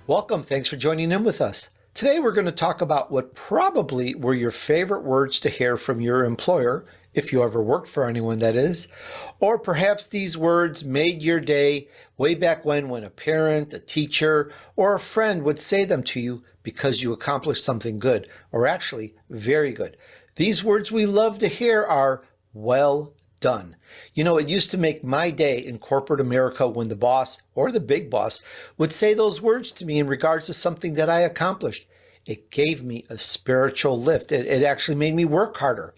Welcome. Thanks for joining in with us. Today, we're going to talk about what probably were your favorite words to hear from your employer, if you ever worked for anyone, that is. Or perhaps these words made your day way back when a parent, a teacher, or a friend would say them to you because you accomplished something good, or actually very good. These words we love to hear are well done. You know, it used to make my day in corporate America when the boss or the big boss would say those words to me in regards to something that I accomplished. It gave me a spiritual lift. It actually made me work harder.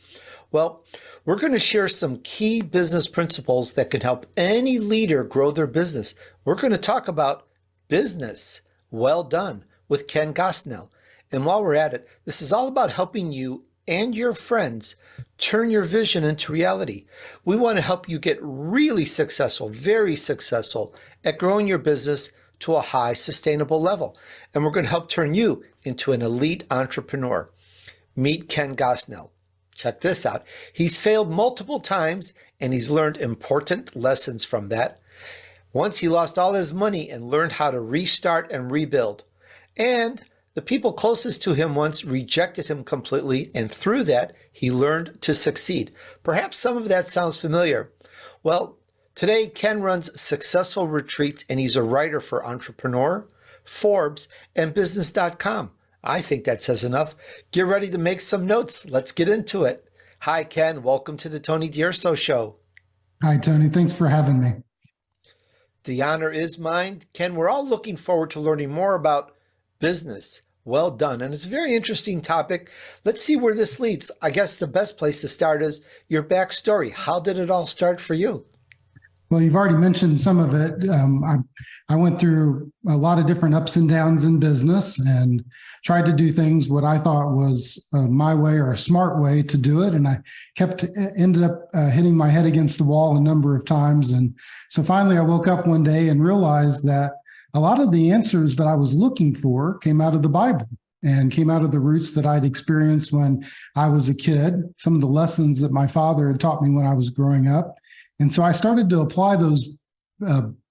Well, we're going to share some key business principles that can help any leader grow their business. We're going to talk about business well done with Ken Gosnell. And while we're at it, this is all about helping you and your friends turn your vision into reality. We want to help you get really successful, very successful at growing your business to a high sustainable level. And we're going to help turn you into an elite entrepreneur. Meet Ken Gosnell. Check this out. He's failed multiple times and he's learned important lessons from that. Once he lost all his money and learned how to restart and rebuild. And the people closest to him once rejected him completely, and through that, he learned to succeed. Perhaps some of that sounds familiar. Well, today, Ken runs successful retreats, and he's a writer for Entrepreneur, Forbes, and Business.com. I think that says enough. Get ready to make some notes. Let's get into it. Hi, Ken. Welcome to the Tony DUrso Show. Hi, Tony. Thanks for having me. The honor is mine. Ken, we're all looking forward to learning more about business. Well done. And it's a very interesting topic. Let's see where this leads. I guess the best place to start is your backstory. How did it all start for you? Well, you've already mentioned some of it. I went through a lot of different ups and downs in business and tried to do things what I thought was my way or a smart way to do it. And I ended up hitting my head against the wall a number of times. And so finally I woke up one day and realized that a lot of the answers that I was looking for came out of the Bible and came out of the roots that I'd experienced when I was a kid, some of the lessons that my father had taught me when I was growing up. And so I started to apply those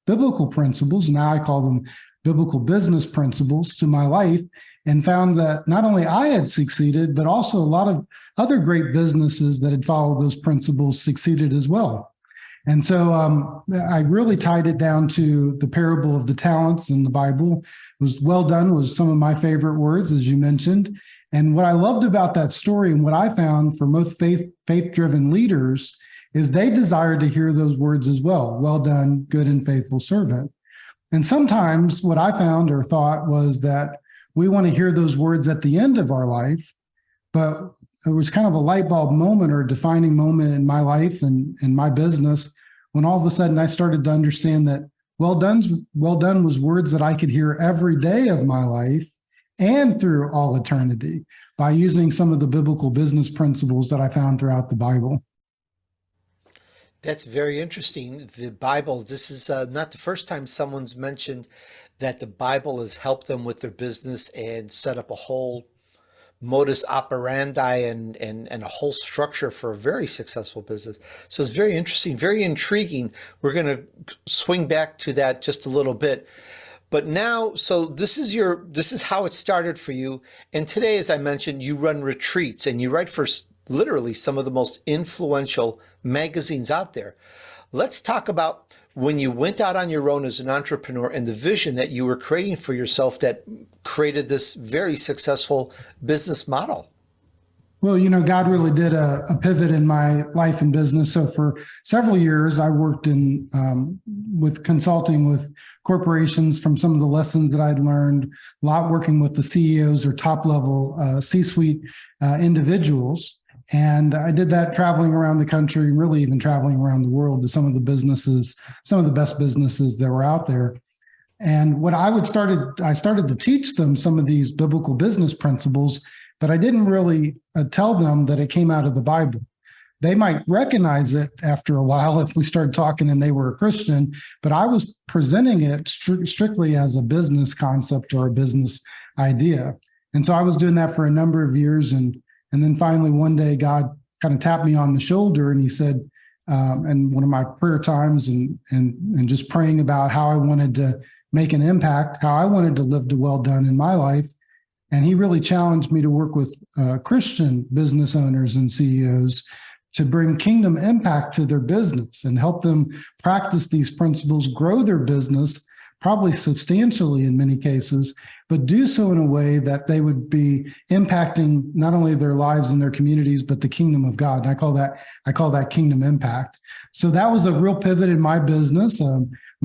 biblical principles, now I call them biblical business principles, to my life, and found that not only I had succeeded, but also a lot of other great businesses that had followed those principles succeeded as well. And so I really tied it down to the parable of the talents in the Bible. Was well done was some of my favorite words, as you mentioned. And what I loved about that story and what I found for most faith-driven leaders is they desired to hear those words as well. Well done, good and faithful servant. And sometimes what I found or thought was that we want to hear those words at the end of our life, but it was kind of a light bulb moment or a defining moment in my life and in my business when all of a sudden I started to understand that well done was words that I could hear every day of my life and through all eternity by using some of the biblical business principles that I found throughout the Bible. That's very interesting. The Bible, this is not the first time someone's mentioned that the Bible has helped them with their business and set up a whole modus operandi and a whole structure for a very successful business. So it's very interesting, very intriguing. We're going to swing back to that just a little bit. But now, so this is how it started for you. And today, as I mentioned, you run retreats and you write for literally some of the most influential magazines out there. Let's talk about when you went out on your own as an entrepreneur and the vision that you were creating for yourself that created this very successful business model. Well, you know, God really did a pivot in my life and business. So for several years, I worked in with consulting with corporations from some of the lessons that I'd learned, a lot working with the CEOs or top level C-suite individuals. And I did that traveling around the country, really even traveling around the world to some of the businesses, some of the best businesses that were out there. And what I started to teach them some of these biblical business principles, but I didn't really tell them that it came out of the Bible. They might recognize it after a while if we started talking and they were a Christian, but I was presenting it strictly as a business concept or a business idea. And so I was doing that for a number of years. And then finally, one day, God kind of tapped me on the shoulder and he said, and one of my prayer times and just praying about how I wanted to make an impact, how I wanted to live to well done in my life. And he really challenged me to work with Christian business owners and CEOs to bring kingdom impact to their business and help them practice these principles, grow their business, probably substantially in many cases, but do so in a way that they would be impacting not only their lives and their communities, but the kingdom of God. And I call that kingdom impact. So that was a real pivot in my business.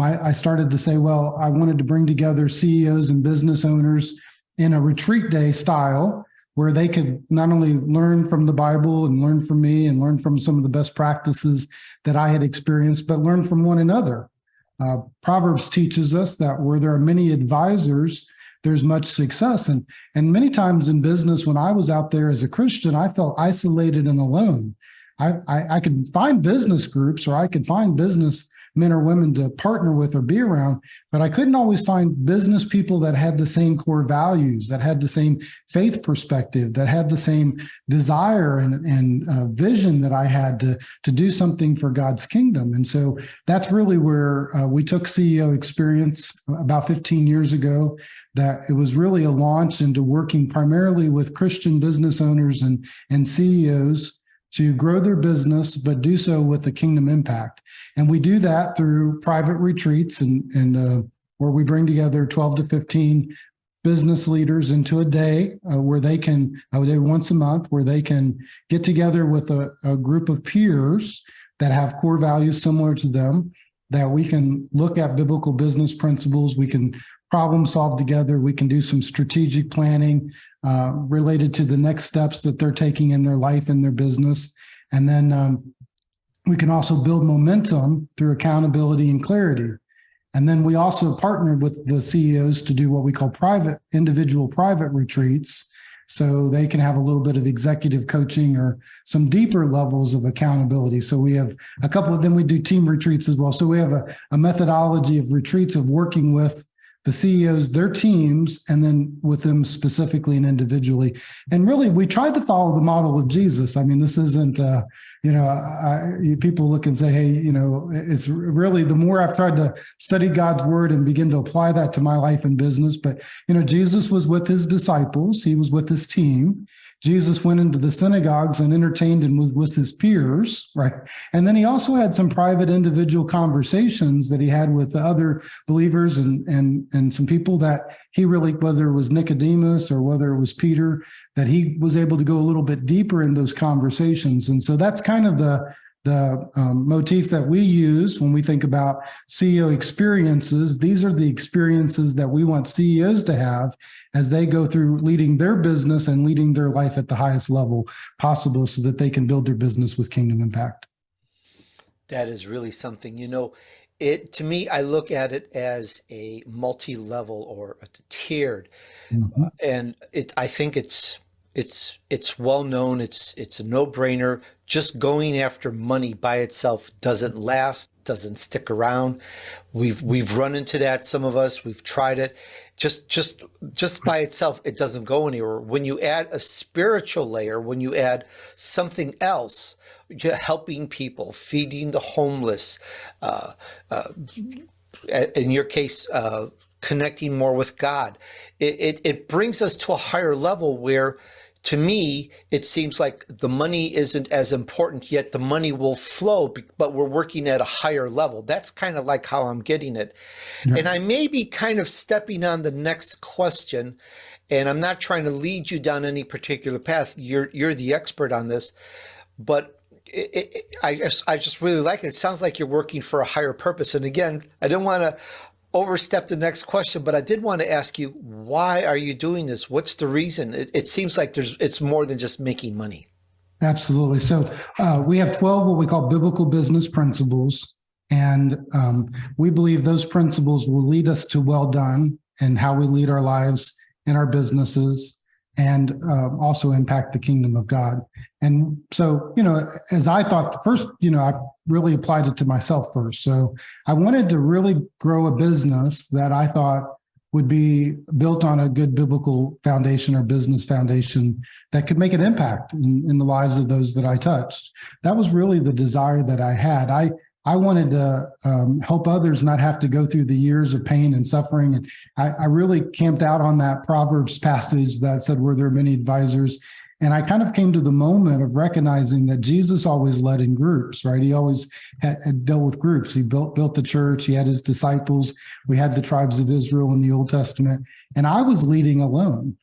I started to say, well, I wanted to bring together CEOs and business owners in a retreat day style, where they could not only learn from the Bible and learn from me and learn from some of the best practices that I had experienced, but learn from one another. Proverbs teaches us that where there are many advisors, there's much success. And many times in business, when I was out there as a Christian, I felt isolated and alone. I could find business groups, or I could find business men or women to partner with or be around, but I couldn't always find business people that had the same core values, that had the same faith perspective, that had the same desire and vision that I had to do something for God's kingdom. And so that's really where we took CEO Experience about 15 years ago, that it was really a launch into working primarily with Christian business owners and CEOs to grow their business, but do so with a kingdom impact. And we do that through private retreats and where we bring together 12 to 15 business leaders into a day where they can, a day once a month, where they can get together with a group of peers that have core values similar to them, that we can look at biblical business principles, we can problem solve together, we can do some strategic planning related to the next steps that they're taking in their life and their business. And then we can also build momentum through accountability and clarity. And then we also partnered with the CEOs to do what we call individual private retreats, so they can have a little bit of executive coaching or some deeper levels of accountability. So we have a couple of them. We do team retreats as well. So we have a methodology of retreats of working with the CEOs, their teams, and then with them specifically and individually. And really, we tried to follow the model of Jesus. I mean, this isn't, people look and say, hey, it's really, the more I've tried to study God's word and begin to apply that to my life and business. But, Jesus was with his disciples. He was with his team. Jesus went into the synagogues and entertained and was with his peers, right? And then he also had some private individual conversations that he had with the other believers and some people that he really, whether it was Nicodemus or whether it was Peter, that he was able to go a little bit deeper in those conversations. And so that's kind of the motif that we use when we think about CEO experiences. These are the experiences that we want CEOs to have as they go through leading their business and leading their life at the highest level possible, so that they can build their business with kingdom impact. That is really something. To me, I look at it as a multi-level or a tiered, and I think it's well known. It's a no-brainer. Just going after money by itself doesn't last, doesn't stick around. We've run into that. Some of us, we've tried it. Just by itself, it doesn't go anywhere. When you add a spiritual layer, when you add something else, helping people, feeding the homeless, in your case, connecting more with God, it brings us to a higher level where, to me, it seems like the money isn't as important, yet the money will flow, but we're working at a higher level. That's kind of like how I'm getting it. Yeah. And I may be kind of stepping on the next question, and I'm not trying to lead you down any particular path. You're the expert on this, but I just really like it. It sounds like you're working for a higher purpose. And again, I don't want to overstep the next question, but I did want to ask you, why are you doing this? What's the reason? It seems like it's more than just making money. Absolutely. So we have 12 what we call biblical business principles, and we believe those principles will lead us to well done and how we lead our lives and our businesses, and also impact the kingdom of God. And so, as I thought first, I really applied it to myself first. So I wanted to really grow a business that I thought would be built on a good biblical foundation or business foundation that could make an impact in the lives of those that I touched. That was really the desire that I had. I wanted to help others not have to go through the years of pain and suffering. And I really camped out on that Proverbs passage that said, were there many advisors? And I kind of came to the moment of recognizing that Jesus always led in groups, right? He always had dealt with groups. He built the church. He had his disciples. We had the tribes of Israel in the Old Testament. And I was leading alone.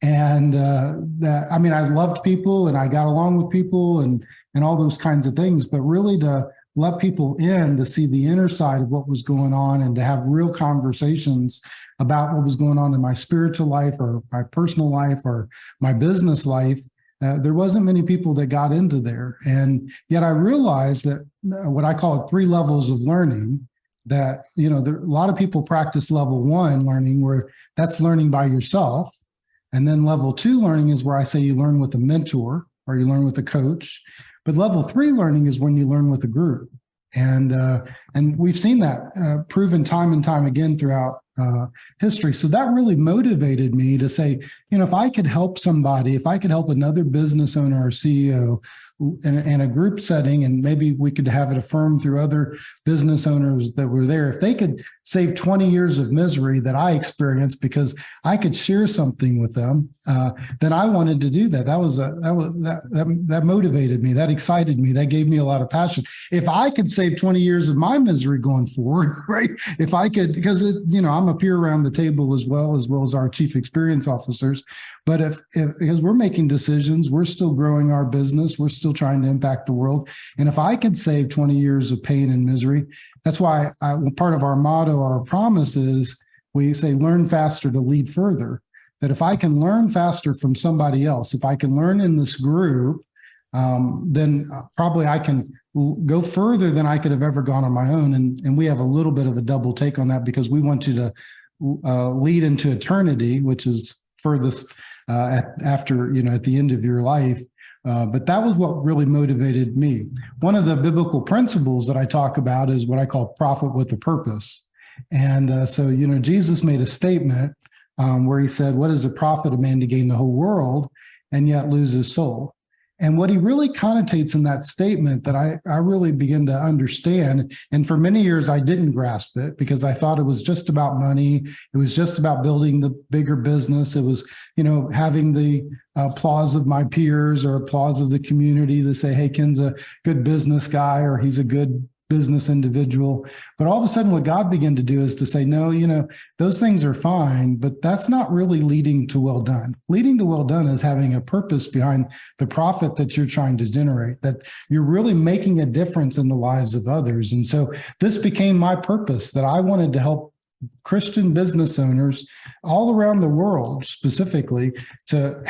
And I loved people and I got along with people and all those kinds of things, but really to let people in to see the inner side of what was going on and to have real conversations about what was going on in my spiritual life or my personal life or my business life. There wasn't many people that got into there. And yet I realized that what I call 3 levels of learning, that, a lot of people practice level 1 learning, where that's learning by yourself. And then level 2 learning is where I say you learn with a mentor or you learn with a coach. But level 3 learning is when you learn with a group. And we've seen that proven time and time again throughout history. So that really motivated me to say, if I could help somebody, if I could help another business owner or CEO in a group setting, and maybe we could have it affirmed through other business owners that were there, if they could save 20 years of misery that I experienced because I could share something with them, then I wanted to do that. That motivated me. That excited me. That gave me a lot of passion. If I could save 20 years of my misery going forward, right? If I could, because I'm a peer around the table as well as our chief experience officers. But because we're making decisions, we're still growing our business, we're still trying to impact the world. And if I could save 20 years of pain and misery, that's why part of our motto, our promise is we say, learn faster to lead further. That if I can learn faster from somebody else, if I can learn in this group, then probably I can go further than I could have ever gone on my own. And we have a little bit of a double take on that because we want you to lead into eternity, which is furthest after, at the end of your life. But that was what really motivated me. One of the biblical principles that I talk about is what I call profit with a purpose. And so, Jesus made a statement where he said, what is the profit of man to gain the whole world and yet lose his soul? And what he really connotates in that statement that I really begin to understand, and for many years I didn't grasp it because I thought it was just about money. It was just about building the bigger business. It was, having the applause of my peers or applause of the community to say, hey, Ken's a good business guy or he's a good business individual. But all of a sudden what God began to do is to say, no, those things are fine, but that's not really leading to well done. Leading to well done is having a purpose behind the profit that you're trying to generate, that you're really making a difference in the lives of others. And so this became my purpose, that I wanted to help Christian business owners all around the world specifically to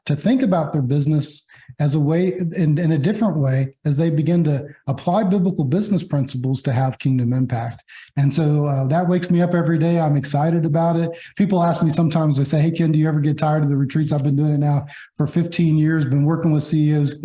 think about their business as a way, in a different way, as they begin to apply biblical business principles to have kingdom impact. And so that wakes me up every day. I'm excited about it. People ask me sometimes, they say, hey, Ken, do you ever get tired of the retreats? I've been doing it now for 15 years, been working with CEOs,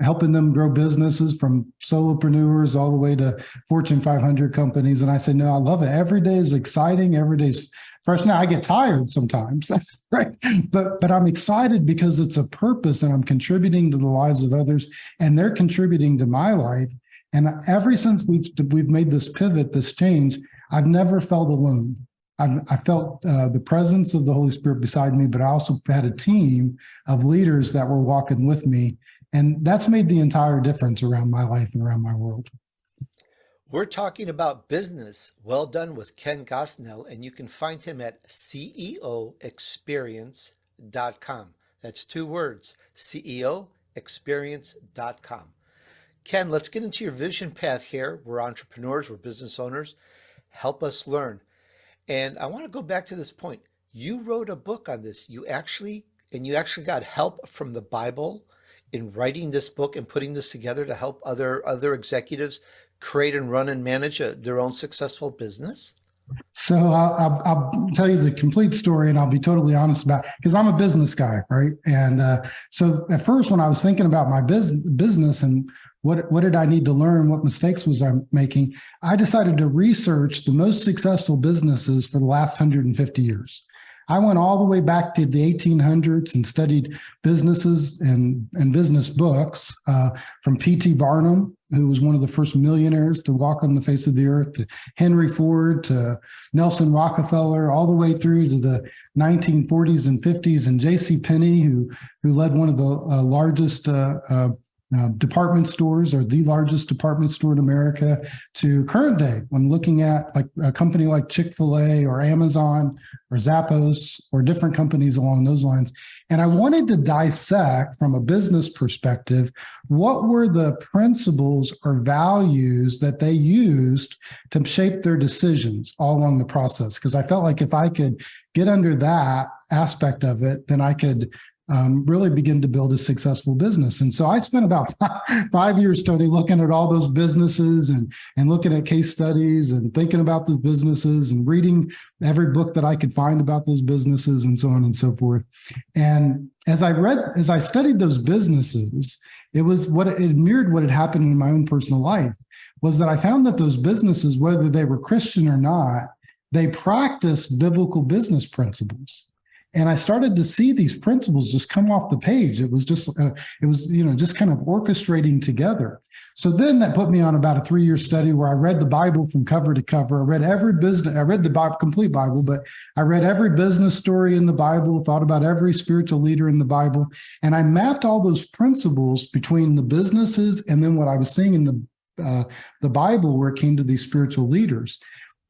helping them grow businesses from solopreneurs all the way to Fortune 500 companies. And I say, no, I love it. Every day is exciting. Every day's fresh. Now I get tired sometimes, right? But I'm excited because it's a purpose and I'm contributing to the lives of others and they're contributing to my life. And ever since we've made this pivot, this change, I've never felt alone. I felt the presence of the Holy Spirit beside me, but I also had a team of leaders that were walking with me. And that's made the entire difference around my life and around my world. We're talking about business well done with Ken Gosnell, and you can find him at ceoexperience.com. That's 2 words, ceoexperience.com. Ken, let's get into your vision path here. We're entrepreneurs, we're business owners. Help us learn. And I want to go back to this point. You wrote a book on this. You actually got help from the Bible in writing this book and putting this together to help other executives create and run and manage their own successful business? So I'll tell you the complete story, and I'll be totally honest about it, because I'm a business guy, right? And so at first, when I was thinking about my business and what did I need to learn, what mistakes was I making, I decided to research the most successful businesses for the last 150 years. I went all the way back to the 1800s and studied businesses and business books from P.T. Barnum who was one of the first millionaires to walk on the face of the earth, to Henry Ford, to Nelson Rockefeller, all the way through to the 1940s and 50s, and J.C. Penney, who led one of the largest department stores, or the largest department store in America, to current day. I'm looking at like a company like Chick-fil-A or Amazon or Zappos or different companies along those lines. And I wanted to dissect from a business perspective, what were the principles or values that they used to shape their decisions all along the process? Because I felt like if I could get under that aspect of it, then I could really begin to build a successful business. And so I spent about 5 years, Tony, looking at all those businesses and looking at case studies and thinking about those businesses and reading every book that I could find about those businesses and so on and so forth. And as I studied those businesses, it mirrored what had happened in my own personal life, was that I found that those businesses, whether they were Christian or not, they practiced biblical business principles. And I started to see these principles just come off the page. It was just kind of orchestrating together. So then that put me on about a 3-year study where I read the Bible from cover to cover. I read the Bible, complete Bible, but I read every business story in the Bible, thought about every spiritual leader in the Bible. And I mapped all those principles between the businesses and then what I was seeing in the Bible where it came to these spiritual leaders.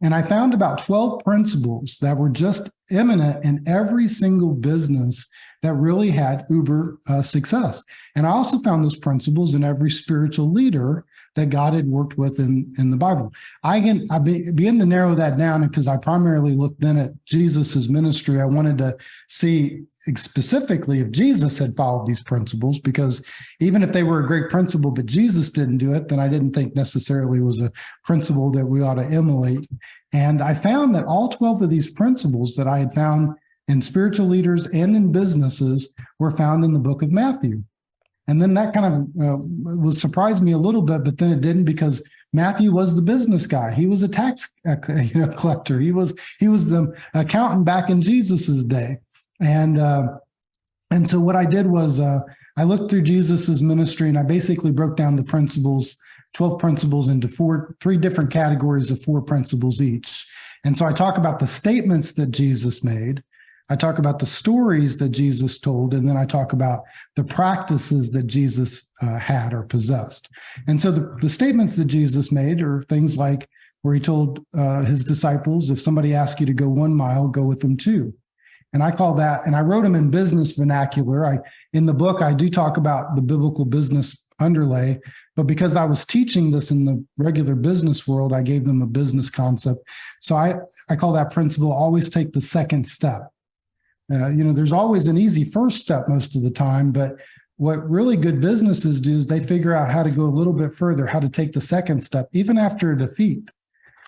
And I found about 12 principles that were just imminent in every single business that really had uber success. And I also found those principles in every spiritual leader that God had worked with in the Bible. I began to narrow that down because I primarily looked then at Jesus's ministry. I wanted to see specifically if Jesus had followed these principles, because even if they were a great principle, but Jesus didn't do it, then I didn't think necessarily was a principle that we ought to emulate. And I found that all 12 of these principles that I had found in spiritual leaders and in businesses were found in the book of Matthew. And then that kind of surprised me a little bit, but then it didn't, because Matthew was the business guy. He was a tax collector. He was the accountant back in Jesus's day. And so what I did was I looked through Jesus's ministry, and I basically broke down the principles, 12 principles, into three different categories of 4 principles each. And so I talk about the statements that Jesus made, I talk about the stories that Jesus told, and then I talk about the practices that Jesus had or possessed. And so the statements that Jesus made are things like where he told his disciples, if somebody asks you to go 1 mile, go with them 2. And I call that, and I wrote them in business vernacular. In the book, I do talk about the biblical business underlay, but because I was teaching this in the regular business world, I gave them a business concept. So I call that principle, always take the second step. There's always an easy first step most of the time, but what really good businesses do is they figure out how to go a little bit further, how to take the second step, even after a defeat.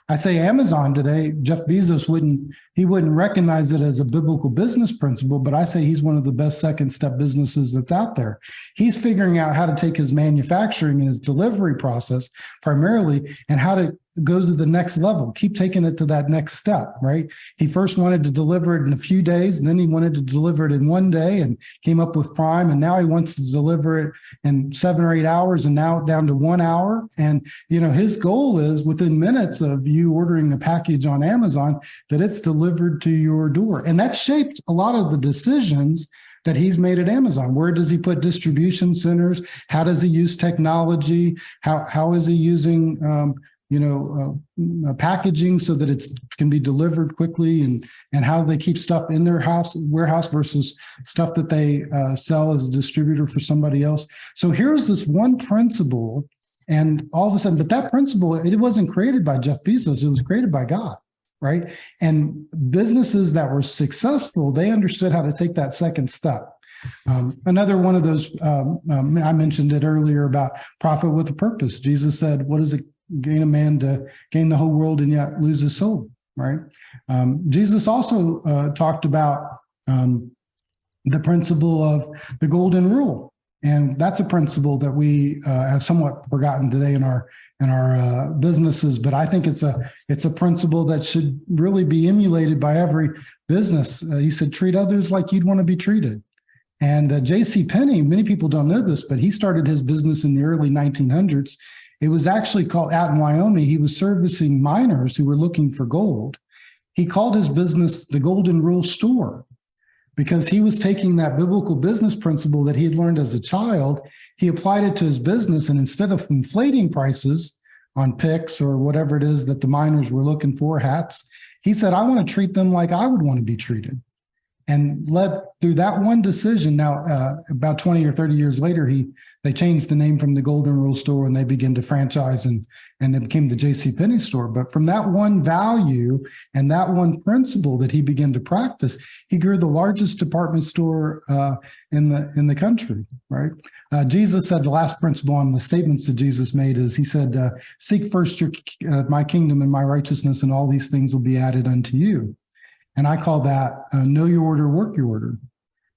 I say Amazon today, Jeff Bezos wouldn't recognize it as a biblical business principle, but I say he's one of the best second step businesses that's out there. He's figuring out how to take his manufacturing and his delivery process primarily, and how to go to the next level, keep taking it to that next step, right? He first wanted to deliver it in a few days, and then he wanted to deliver it in 1 day and came up with Prime, and now he wants to deliver it in 7 or 8 hours, and now down to 1 hour. And, his goal is within minutes of you ordering a package on Amazon that it's delivered to your door. And that shaped a lot of the decisions that he's made at Amazon. Where does he put distribution centers? How does he use technology? How is he using packaging so that it can be delivered quickly, and how they keep stuff in their warehouse versus stuff that they sell as a distributor for somebody else. So here's this one principle, and all of a sudden, but that principle, it wasn't created by Jeff Bezos, it was created by God, right? And businesses that were successful, they understood how to take that second step. Another one of those, I mentioned it earlier about profit with a purpose. Jesus said, what does it gain a man to gain the whole world and yet lose his soul, right? Jesus also talked about the principle of the golden rule. And that's a principle that we have somewhat forgotten today in our businesses, but I think it's a principle that should really be emulated by every business. He said, treat others like you'd want to be treated. And J.C. Penney, many people don't know this, but he started his business in the early 1900s. It was actually called, out in Wyoming, he was servicing miners who were looking for gold. He called his business the Golden Rule Store because he was taking that biblical business principle that he had learned as a child. He applied it to his business, and instead of inflating prices on picks or whatever it is that the miners were looking for, hats, he said, I want to treat them like I would want to be treated. And led through that one decision. Now, about 20 or 30 years later, they changed the name from the Golden Rule Store and they began to franchise, and it became the JCPenney store. But from that one value and that one principle that he began to practice, he grew the largest department store in the country. Right? Jesus said the last principle on the statements that Jesus made is, he said, "Seek first my kingdom and my righteousness, and all these things will be added unto you." And I call that know your order, work your order.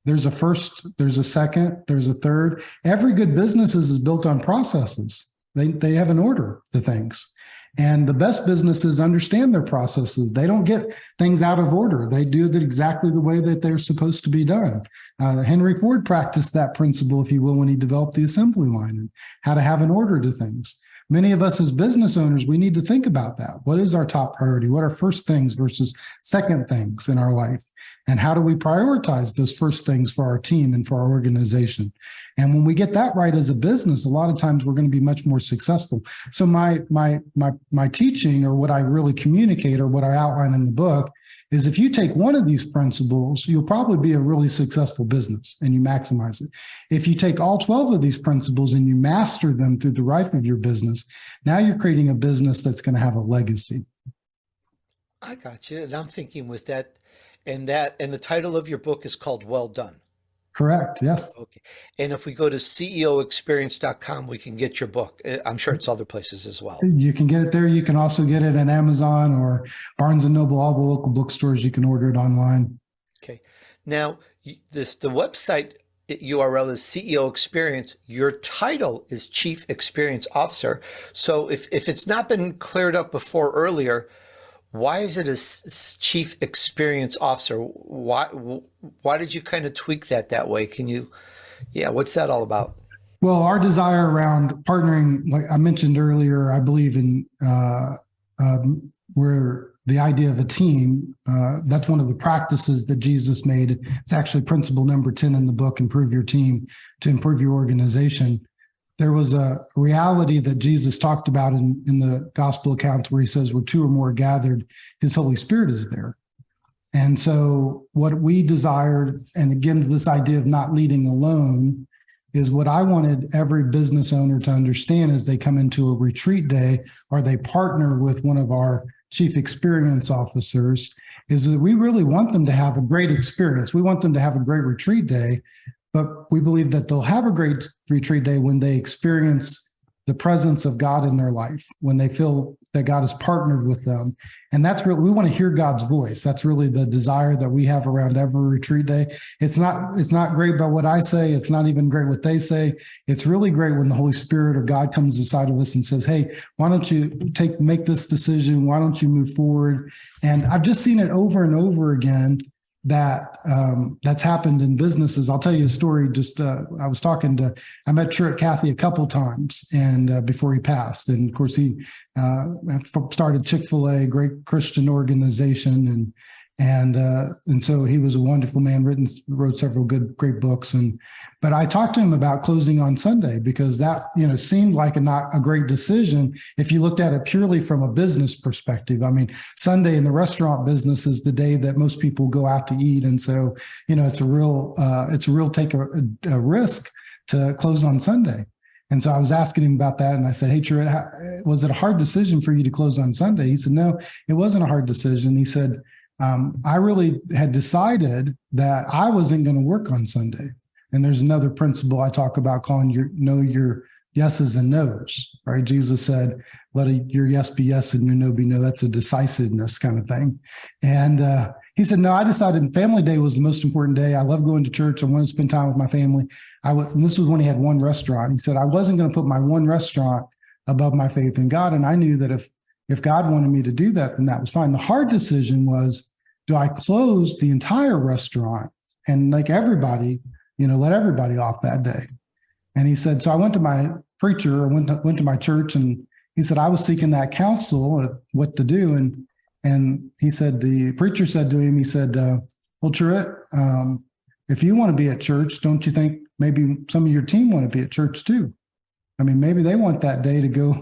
There's a first, there's a second, there's a third. Every good business is built on processes. They have an order to things. And the best businesses understand their processes. They don't get things out of order. They do it exactly the way that they're supposed to be done. Henry Ford practiced that principle, if you will, when he developed the assembly line and how to have an order to things. Many of us as business owners, we need to think about that. What is our top priority? What are first things versus second things in our life? And how do we prioritize those first things for our team and for our organization? And when we get that right as a business, a lot of times we're going to be much more successful. So my teaching, or what I really communicate, or what I outline in the book, is if you take one of these principles, you'll probably be a really successful business and you maximize it. If you take all 12 of these principles and you master them through the life of your business, now you're creating a business that's going to have a legacy. I got you. And I'm thinking with that, and the title of your book is called Well Done. Correct. Yes. Okay. And if we go to ceoexperience.com, we can get your book. I'm sure it's other places as well. You can get it there. You can also get it at Amazon or Barnes & Noble, all the local bookstores. You can order it online. Okay. Now, the website URL is CEO Experience. Your title is Chief Experience Officer. So if it's not been cleared up before earlier, why is it a Chief Experience Officer? Why did you kind of tweak that way? What's that all about? Well, our desire around partnering, like I mentioned earlier, I believe in where the idea of a team, that's one of the practices that Jesus made. It's actually principle number 10 in the book, Improve Your Team to Improve Your Organization. There was a reality that Jesus talked about in the gospel accounts where he says, where two or more gathered, his Holy Spirit is there. And so what we desired, and again, this idea of not leading alone, is what I wanted every business owner to understand as they come into a retreat day or they partner with one of our chief experience officers, is that we really want them to have a great experience. We want them to have a great retreat day. But we believe that they'll have a great retreat day when they experience the presence of God in their life, when they feel that God has partnered with them. And that's really, we want to hear God's voice. That's really the desire that we have around every retreat day. It's not great about what I say. It's not even great what they say. It's really great when the Holy Spirit or God comes inside of us and says, hey, why don't you make this decision? Why don't you move forward? And I've just seen it over and over again that's happened in businesses. I'll tell you a story. I met Truett Cathy a couple times, and before he passed, and of course he started Chick-fil-A, great Christian organization, and so he was a wonderful man. Wrote several great books, but I talked to him about closing on Sunday because that seemed like not a great decision if you looked at it purely from a business perspective. I mean, Sunday in the restaurant business is the day that most people go out to eat, and so it's a real take a risk to close on Sunday. And so I was asking him about that, and I said, "Hey, Truett, was it a hard decision for you to close on Sunday?" He said, "No, it wasn't a hard decision." He said, I really had decided that I wasn't going to work on Sunday. And there's another principle I talk about calling your yeses and nos, right? Jesus said, let your yes be yes and your no be no. That's a decisiveness kind of thing. And he said, no, I decided family day was the most important day. I love going to church. I want to spend time with my family. And this was when he had one restaurant. He said, I wasn't going to put my one restaurant above my faith in God. And I knew that if God wanted me to do that, then that was fine. The hard decision was, do I close the entire restaurant and let everybody off that day? And he said, so I went to my preacher. I went to my church, and he said, I was seeking that counsel of what to do. And he said, the preacher said to him, he said, well, Truett, if you want to be at church, don't you think maybe some of your team want to be at church too? I mean, maybe they want that day to go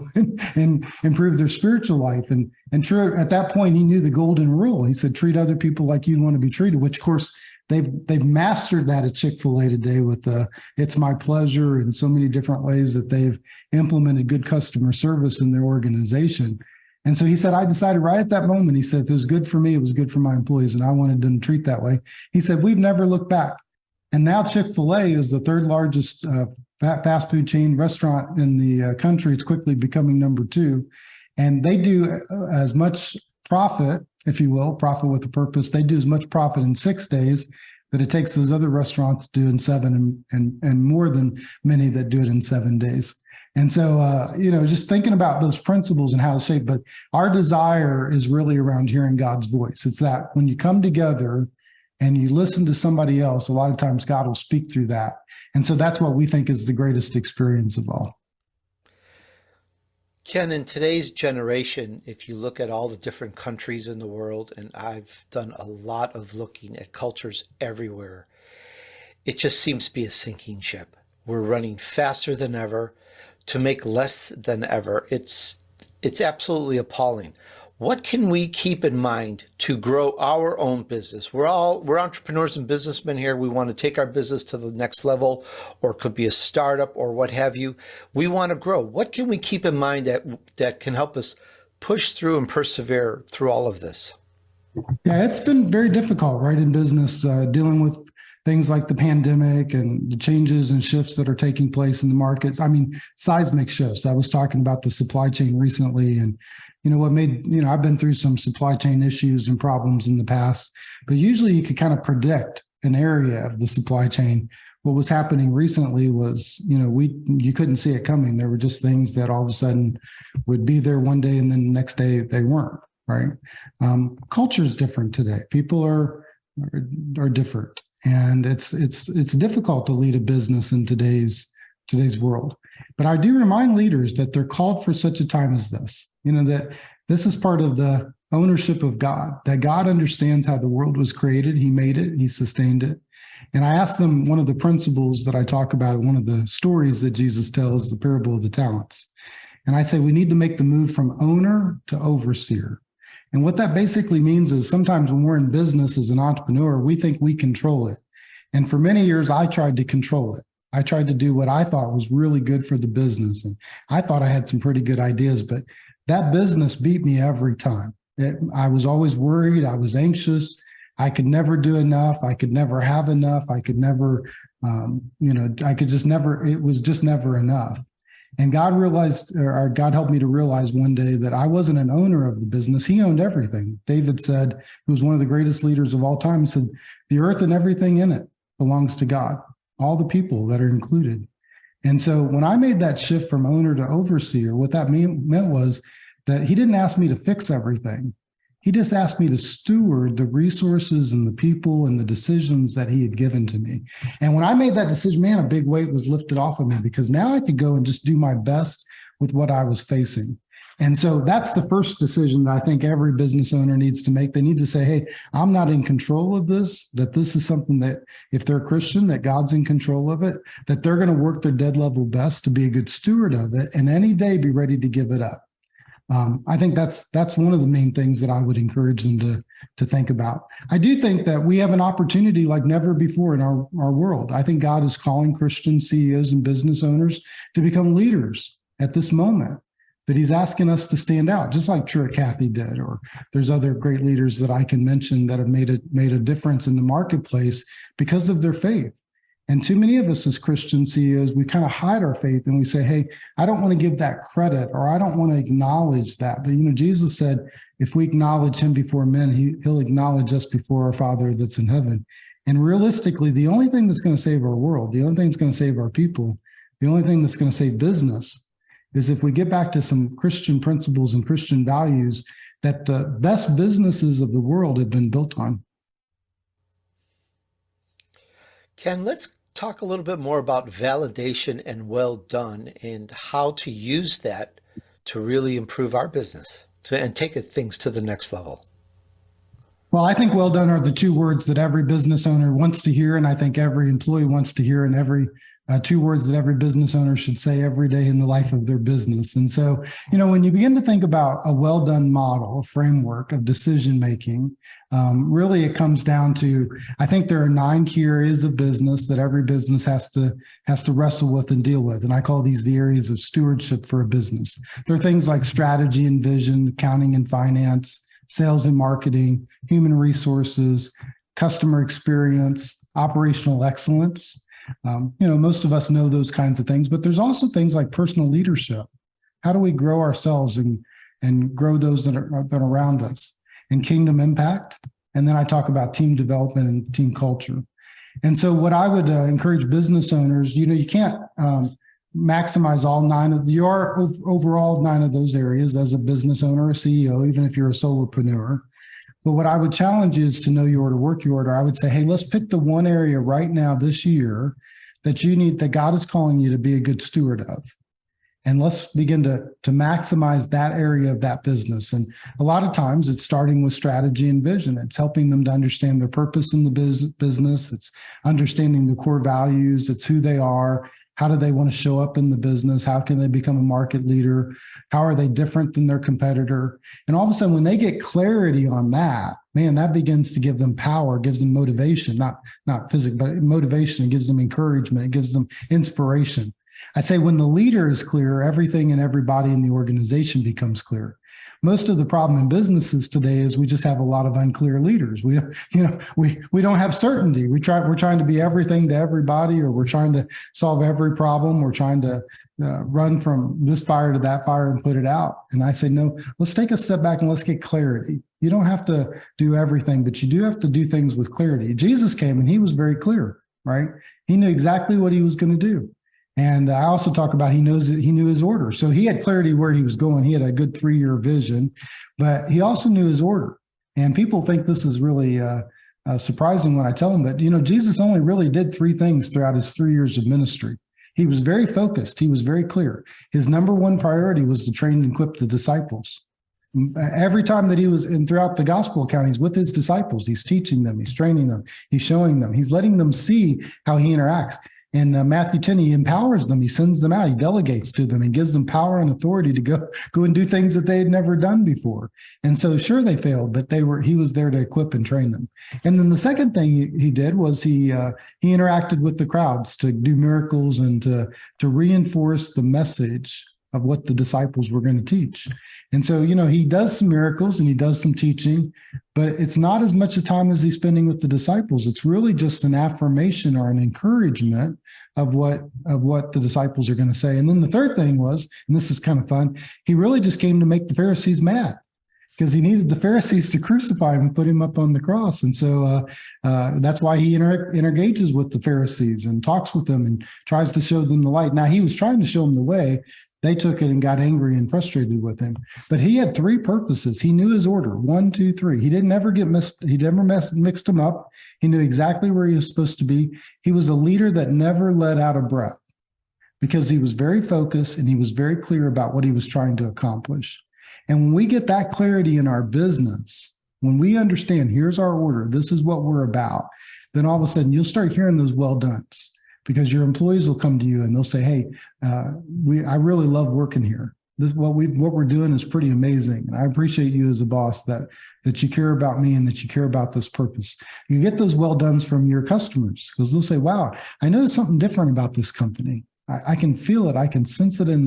and improve their spiritual life. And Truett, at that point, he knew the golden rule. He said, treat other people like you want to be treated, which of course they've mastered that at Chick-fil-A today with it's my pleasure and so many different ways that they've implemented good customer service in their organization. And so he said, I decided right at that moment, he said, if it was good for me, it was good for my employees, and I wanted them to treat that way. He said, we've never looked back. And now Chick-fil-A is the third largest fast food chain restaurant in the country. It's quickly becoming number 2. And they do as much profit, if you will, profit with a purpose. They do as much profit in 6 days that it takes those other restaurants to do in 7, and more than many that do it in 7 days. And so, just thinking about those principles and how it's shaped, but our desire is really around hearing God's voice. It's that when you come together and you listen to somebody else, a lot of times God will speak through that. And so that's what we think is the greatest experience of all. Ken, in today's generation, if you look at all the different countries in the world, and I've done a lot of looking at cultures everywhere, it just seems to be a sinking ship. We're running faster than ever to make less than ever. It's absolutely appalling. What can we keep in mind to grow our own business? We're entrepreneurs and businessmen here. We want to take our business to the next level, or it could be a startup or what have you. We want to grow. What can we keep in mind that can help us push through and persevere through all of this? Yeah, it's been very difficult, right, in business, dealing with things like the pandemic and the changes and shifts that are taking place in the markets. I mean, seismic shifts. I was talking about the supply chain recently, and I've been through some supply chain issues and problems in the past, but usually you could kind of predict an area of the supply chain. What was happening recently was, you couldn't see it coming. There were just things that all of a sudden would be there one day, and then the next day they weren't, right? Culture is different today. People are different. And it's difficult to lead a business in today's world. But I do remind leaders that they're called for such a time as this. That this is part of the ownership of God, that God understands how the world was created. He made it, he sustained it. And I asked them one of the principles that I talk about, one of the stories that Jesus tells, the parable of the talents. And I say we need to make the move from owner to overseer. And what that basically means is sometimes when we're in business as an entrepreneur, we think we control it. And for many years, I tried to control it. I tried to do what I thought was really good for the business. And I thought I had some pretty good ideas, but that business beat me every time. I was always worried. I was anxious. I could never do enough. I could never have enough. I could never, it was just never enough. And God God helped me to realize one day that I wasn't an owner of the business. He owned everything. David said, who was one of the greatest leaders of all time, he said, the earth and everything in it belongs to God, all the people that are included. And so when I made that shift from owner to overseer, what that meant was that he didn't ask me to fix everything. He just asked me to steward the resources and the people and the decisions that he had given to me. And when I made that decision, man, a big weight was lifted off of me, because now I could go and just do my best with what I was facing. And so that's the first decision that I think every business owner needs to make. They need to say, hey, I'm not in control of this, that this is something that if they're Christian, that God's in control of it, that they're going to work their dead level best to be a good steward of it, and any day be ready to give it up. I think that's one of the main things that I would encourage them to think about. I do think that we have an opportunity like never before in our world. I think God is calling Christian CEOs and business owners to become leaders at this moment, that he's asking us to stand out, just like Truett Cathy did, or there's other great leaders that I can mention that have made a difference in the marketplace because of their faith. And too many of us as Christian CEOs, we kind of hide our faith and we say, hey, I don't want to give that credit, or I don't want to acknowledge that. But, Jesus said, if we acknowledge him before men, he'll acknowledge us before our Father that's in heaven. And realistically, the only thing that's going to save our world, the only thing that's going to save our people, the only thing that's going to save business is if we get back to some Christian principles and Christian values that the best businesses of the world have been built on. Ken, let's talk a little bit more about validation and well done and how to use that to really improve our business and take things to the next level. Well, I think well done are the two words that every business owner wants to hear, and I think every employee wants to hear, and every two words that every business owner should say every day in the life of their business. And so, when you begin to think about a well done model, a framework of decision making, really it comes down to, I think there are 9 key areas of business that every business has to wrestle with and deal with. And I call these the areas of stewardship for a business. There are things like strategy and vision, accounting and finance, sales and marketing, human resources, customer experience, operational excellence. Most of us know those kinds of things, but there's also things like personal leadership. How do we grow ourselves and grow those that are around us? And kingdom impact. And then I talk about team development and team culture. And so what I would encourage business owners, you can't maximize all 9 of your overall 9 of those areas as a business owner or CEO, even if you're a solopreneur. But what I would challenge you is to know your order, work your order. I would say, hey, let's pick the one area right now this year that God is calling you to be a good steward of. And let's begin to maximize that area of that business. And a lot of times it's starting with strategy and vision. It's helping them to understand their purpose in the business. It's understanding the core values. It's who they are. How do they want to show up in the business? How can they become a market leader? How are they different than their competitor? And all of a sudden, when they get clarity on that, man, that begins to give them power, gives them motivation, not physical, but motivation. It gives them encouragement. It gives them inspiration. I say when the leader is clear, everything and everybody in the organization becomes clear. Most of the problem in businesses today is we just have a lot of unclear leaders. We don't have certainty. We're trying to be everything to everybody, or we're trying to solve every problem. We're trying to run from this fire to that fire and put it out. And I say, no, let's take a step back and let's get clarity. You don't have to do everything, but you do have to do things with clarity. Jesus came and he was very clear, right? He knew exactly what he was going to do. And I also talk about he knew his order. So he had clarity where he was going. He had a good 3-year vision, but he also knew his order. And people think this is really surprising when I tell them that, Jesus only really did 3 things throughout his 3 years of ministry. He was very focused. He was very clear. His number one priority was to train and equip the disciples. Every time that he was throughout the gospel account, he's with his disciples. He's teaching them. And training them. He's showing them. He's letting them see how he interacts. In Matthew 10, he empowers them. He sends them out. He delegates to them and gives them power and authority to go and do things that they had never done before. And so, sure, they failed, but he was there to equip and train them. And then the second thing he did was he interacted with the crowds to do miracles and to reinforce the message of what the disciples were going to teach. And so, he does some miracles and he does some teaching, but it's not as much a time as he's spending with the disciples. It's really just an affirmation or an encouragement of what the disciples are going to say. And then the third thing was, and this is kind of fun, he really just came to make the Pharisees mad, because he needed the Pharisees to crucify him and put him up on the cross. And so that's why he engages with the Pharisees and talks with them and tries to show them the light. Now, he was trying to show them the way. They took it and got angry and frustrated with him. But he had 3 purposes. He knew his order, 1, 2, 3. He didn't ever get missed. He never mixed them up. He knew exactly where he was supposed to be. He was a leader that never let out of breath, because he was very focused and he was very clear about what he was trying to accomplish. And when we get that clarity in our business, when we understand, here's our order, this is what we're about, then all of a sudden you'll start hearing those well dones. Because your employees will come to you and they'll say, hey, I really love working here. What we're doing is pretty amazing. And I appreciate you as a boss that you care about me and that you care about this purpose. You get those well dones from your customers, because they'll say, wow, I noticed something different about this company. I can feel it. I can sense it in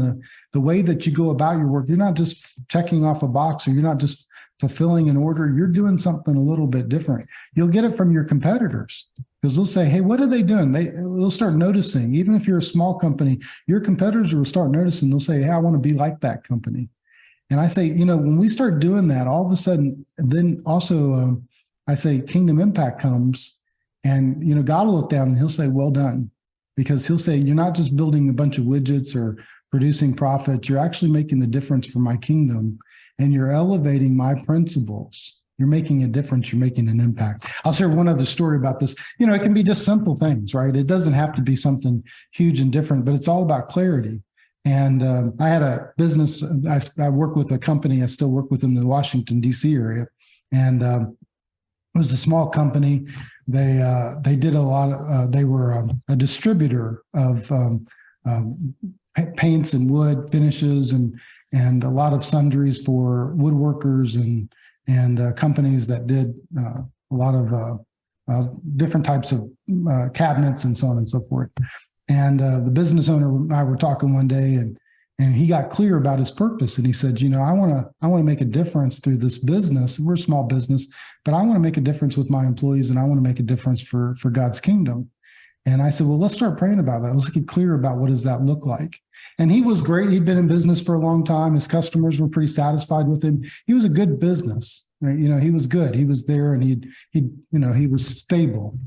the way that you go about your work. You're not just checking off a box, or you're not just fulfilling an order. You're doing something a little bit different. You'll get it from your competitors, because they'll say, hey, what are they doing? They'll start noticing. Even if you're a small company, your competitors will start noticing. They'll say, hey, I want to be like that company. And I say, when we start doing that, all of a sudden, then also I say kingdom impact comes, and, God will look down and he'll say, well done. Because he'll say, you're not just building a bunch of widgets or producing profits. You're actually making the difference for my kingdom, and you're elevating my principles you're making a difference, you're making an impact. I'll share one other story about this. It can be just simple things, right? It doesn't have to be something huge and different, but it's all about clarity. And I had a business, I work with a company, I still work with them in the Washington, D.C. area. And it was a small company. They did a lot of, they were a distributor of paints and wood finishes and a lot of sundries for woodworkers and companies that did a lot of different types of cabinets and so on and so forth. And the business owner and I were talking one day, and he got clear about his purpose. And he said, I want to make a difference through this business. We're a small business, but I want to make a difference with my employees, and I want to make a difference for God's kingdom. And I said, well, let's start praying about that. Let's get clear about what does that look like. And he was great. He'd been in business for a long time. His customers were pretty satisfied with him. He was a good business. Right? He was good. He was there, and he was stable,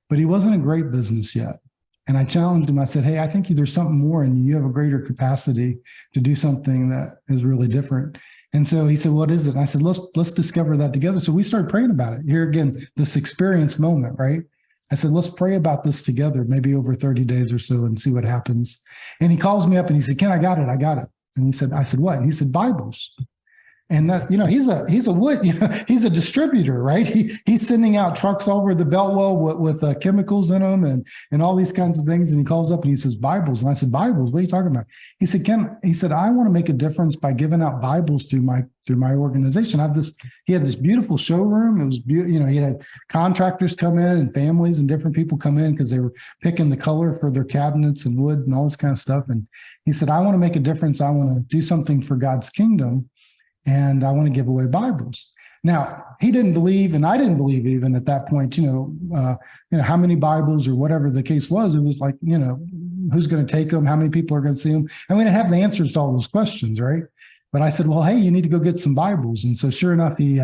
but he wasn't a great business yet. And I challenged him. I said, hey, I think there's something more in you. You have a greater capacity to do something that is really different. And so he said, what is it? And I said, let's discover that together. So we started praying about it. Here again, this experience moment, right? I said, let's pray about this together, maybe over 30 days or so, and see what happens. And he calls me up and he said, Ken, I got it. And I said, what? And he said, Bibles. And that, he's a wood, he's a distributor, right? He's sending out trucks over the Beltwell with chemicals in them and all these kinds of things. And he calls up and he says, Bibles. And I said, Bibles, what are you talking about? He said, Ken, I want to make a difference by giving out Bibles through my organization. He had this beautiful showroom. It was beautiful. He had contractors come in and families and different people come in because they were picking the color for their cabinets and wood and all this kind of stuff. And he said, I want to make a difference. I want to do something for God's kingdom. And I want to give away Bibles. Now, he didn't believe, and I didn't believe even at that point, how many Bibles or whatever the case was. It was like, who's going to take them? How many people are going to see them? And we didn't have the answers to all those questions, right? But I said, well, hey, you need to go get some Bibles. And so sure enough, he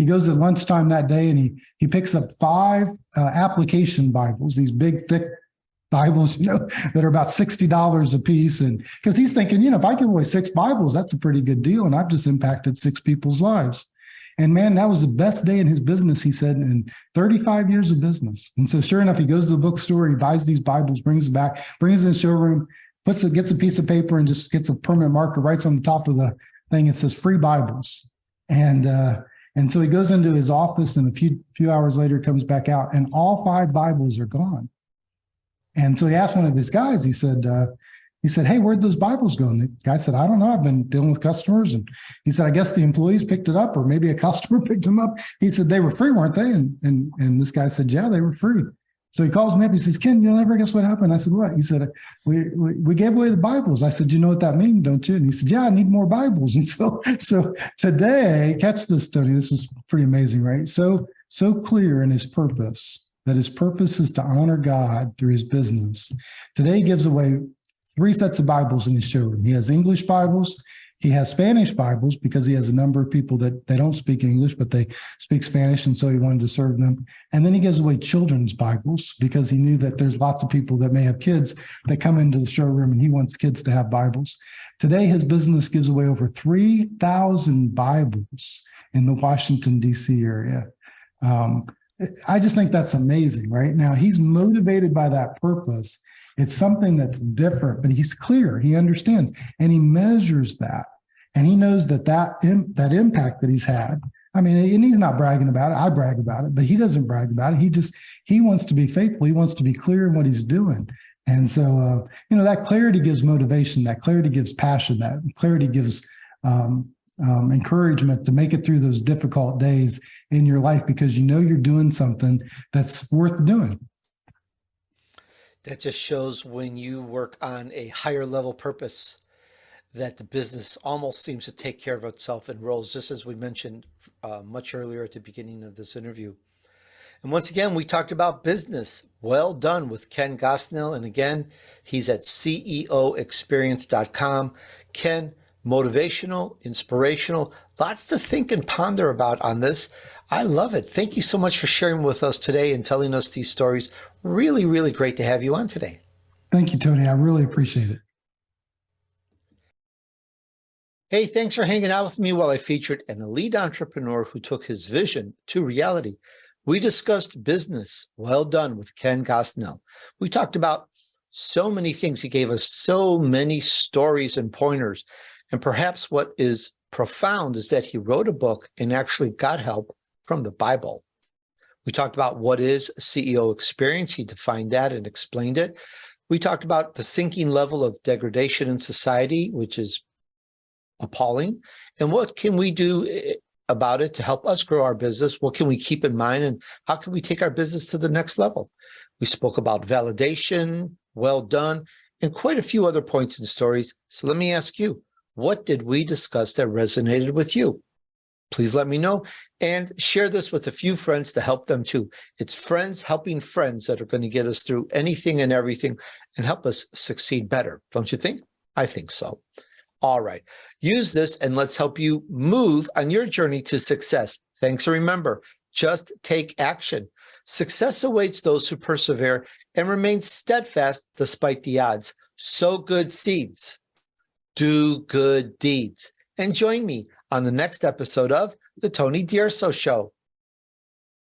goes at lunchtime that day and he picks up 5 application Bibles, these big, thick Bibles, that are about $60 a piece. And because he's thinking, if I give away 6 Bibles, that's a pretty good deal. And I've just impacted 6 people's lives. And man, that was the best day in his business, he said, in 35 years of business. And so sure enough, he goes to the bookstore, he buys these Bibles, brings it back, brings it in the showroom, gets a piece of paper and just gets a permanent marker, writes on the top of the thing, it says free Bibles. And so he goes into his office, and a few hours later comes back out, and all 5 Bibles are gone. And so he asked one of his guys, he said, hey, where'd those Bibles go? And the guy said, I don't know. I've been dealing with customers. And he said, I guess the employees picked it up, or maybe a customer picked them up. He said, they were free, weren't they? And this guy said, yeah, they were free. So he calls me up. He says, Ken, you'll never guess what happened. I said, what? He said, we gave away the Bibles. I said, you know what that means, don't you? And he said, yeah, I need more Bibles. And so today, catch this, Tony, this is pretty amazing, right? So clear in his purpose, that his purpose is to honor God through his business. Today he gives away 3 sets of Bibles in his showroom. He has English Bibles. He has Spanish Bibles because he has a number of people that they don't speak English, but they speak Spanish, and so he wanted to serve them. And then he gives away children's Bibles because he knew that there's lots of people that may have kids that come into the showroom, and he wants kids to have Bibles. Today, his business gives away over 3,000 Bibles in the Washington, D.C. area. I just think that's amazing, right? Now, he's motivated by that purpose. It's something that's different, but he's clear. He understands, and he measures that, and he knows that impact that he's had. I mean, and he's not bragging about it. I brag about it, but he doesn't brag about it. He wants to be faithful. He wants to be clear in what he's doing. And so, that clarity gives motivation. That clarity gives passion. That clarity gives encouragement to make it through those difficult days in your life, because you're doing something that's worth doing. That just shows when you work on a higher level purpose that the business almost seems to take care of itself and rolls, just as we mentioned much earlier at the beginning of this interview. And once again, we talked about business. Well done with Ken Gosnell. And again, he's at ceoexperience.com. Ken, motivational, inspirational, lots to think and ponder about on this. I love it. Thank you so much for sharing with us today and telling us these stories. Really, really great to have you on today. Thank you, Tony. I really appreciate it. Hey, thanks for hanging out with me while I featured an elite entrepreneur who took his vision to reality. We discussed business. Well done with Ken Gosnell. We talked about so many things. He gave us so many stories and pointers. And perhaps what is profound is that he wrote a book and actually got help from the Bible. We talked about what is CEO experience. He defined that and explained it. We talked about the sinking level of degradation in society, which is appalling. And what can we do about it to help us grow our business? What can we keep in mind? And how can we take our business to the next level? We spoke about validation, well done, and quite a few other points and stories. So let me ask you, what did we discuss that resonated with you? Please let me know and share this with a few friends to help them too. It's friends helping friends that are going to get us through anything and everything and help us succeed better. Don't you think? I think so. All right. Use this and let's help you move on your journey to success. Thanks. And remember, just take action. Success awaits those who persevere and remain steadfast despite the odds. Sow good seeds. Do good deeds. And join me on the next episode of The Tony DUrso Show.